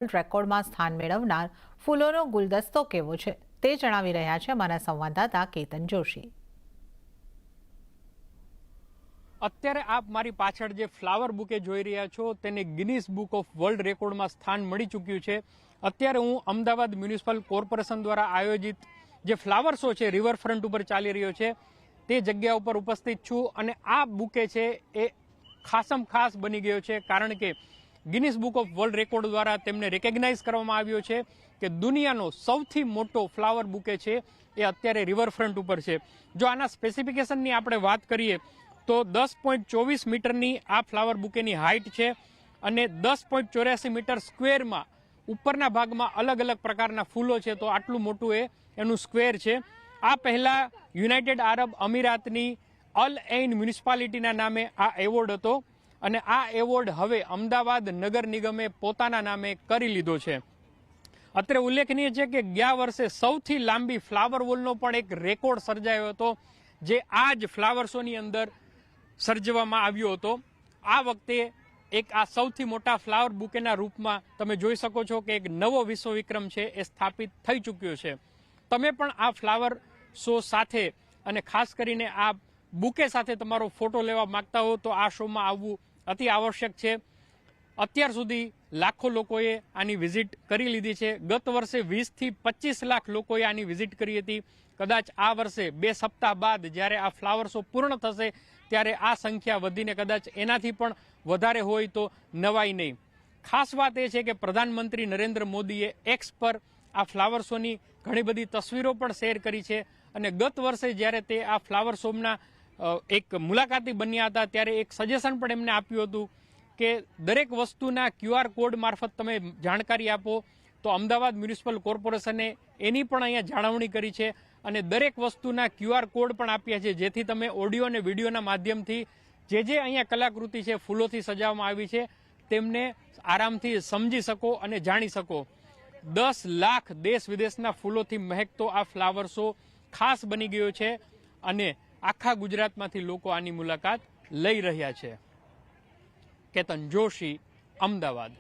રેકોર્ડમાં સ્થાન મેળવનાર ફૂલોનો ગુલદસ્તો કેવો છે તે જણાવી રહ્યા છે અમારા સંવાદદાતા કેતન જોશી। અત્યારે આપ મારી પાછળ જે ફ્લાવર બુકે જોઈ રહ્યા છો તેને ગિનીસ બુક ઓફ વર્લ્ડ રેકોર્ડમાં સ્થાન મળી ચૂક્યું છે। અત્યારે હું અમદાવાદ મ્યુનિસિપલ કોર્પોરેશન દ્વારા આયોજિત જે ફ્લાવર શો છે રિવરફ્રન્ટ ઉપર ચાલી રહ્યો છે તે જગ્યા ઉપર ઉપસ્થિત છું અને આ બુકે છે એ ખાસમ ખાસ બની ગયો છે કારણ કે Guinness book of world record દ્વારા તેમને રેકગ્નાઇઝ કરવામાં આવ્યો છે કે દુનિયાનો સૌથી મોટો ફ્લાવર બુકે છે એ અત્યારે રિવરફ્રન્ટ ઉપર છે। જો આના સ્પેસિફિકેશનની આપણે વાત કરીએ તો 10.24 મીટરની આ ફ્લાવર બુકેની હાઇટ છે અને 10.84 મીટર સ્ક્વેરમાં ઉપરના ભાગમાં અલગ અલગ પ્રકારના ફૂલો છે, તો આટલું મોટું એનું સ્ક્વેર છે। આ પહેલા યુનાઇટેડ આરબ અમીરાતની અલ ઐન મ્યુનિસિપાલિટીના નામે આ એવોર્ડ હતો અને આ એવોર્ડ હવે અમદાવાદ નગર નિગમે પોતાના નામે કરી લીધો છે। અત્યારે ઉલ્લેખનીય છે કે ગયા વર્ષે સૌથી લાંબી ફ્લાવર વોલનો પણ એક રેકોર્ડ સર્જાયો હતો જે આ જ ફ્લાવર શોની અંદર સર્જવામાં આવ્યો હતો। આ વખતે એક આ સૌથી મોટા ફ્લાવર બુકેના રૂપમાં તમે જોઈ શકો છો કે એક નવો વિશ્વ વિક્રમ છે એ સ્થાપિત થઈ ચૂક્યો છે। તમે પણ આ ફ્લાવર શો સાથે અને ખાસ કરીને આ બુકે સાથે તમારો ફોટો લેવા માંગતા હો તો આ શોમાં આવવું અતિ આવશ્યક છે। અત્યાર સુધી લાખો લોકોએ આની વિઝિટ કરી લીધી છે। ગત વર્ષે 20 થી 25 લાખ લોકોએ આની વિઝિટ કરી હતી। કદાચ આ વર્ષે 2 સપ્તાહ બાદ જ્યારે આ ફ્લાવર શો પૂર્ણ થશે ત્યારે આ સંખ્યા વધીને કદાચ એનાથી પણ વધારે હોય તો નવાઈ નહીં। ખાસ વાત એ છે કે પ્રધાનમંત્રી નરેન્દ્ર મોદીએ એક્સ પર આ ફ્લાવર શોની ઘણી બધી તસવીરો પણ શેર કરી છે અને ગત વર્ષે જ્યારે તે આ ફ્લાવર શોના એક મુલાકાતી બન્યા હતા ત્યારે એક સજેશન પણ એમને આપ્યું હતું કે દરેક વસ્તુના QR કોડ મારફત તમે જાણકારી આપો, તો અમદાવાદ મ્યુનિસિપલ કોર્પોરેશને એની પણ અહીંયા જાળવણી કરી છે અને દરેક વસ્તુના QR કોડ પણ આપ્યા છે જેથી તમે ઓડિયો અને વિડીયોના માધ્યમથી જે અહીંયા કલાકૃતિ છે ફૂલોથી સજાવવામાં આવી છે તેમને આરામથી સમજી શકો અને જાણી શકો। 10 લાખ દેશ વિદેશના ફૂલોથી મહેકતો આ ફ્લાવર શો ખાસ બની ગયો છે અને આખા ગુજરાતમાંથી લોકો આની મુલાકાત લઈ રહ્યા છે। કેતન જોશી, અમદાવાદ।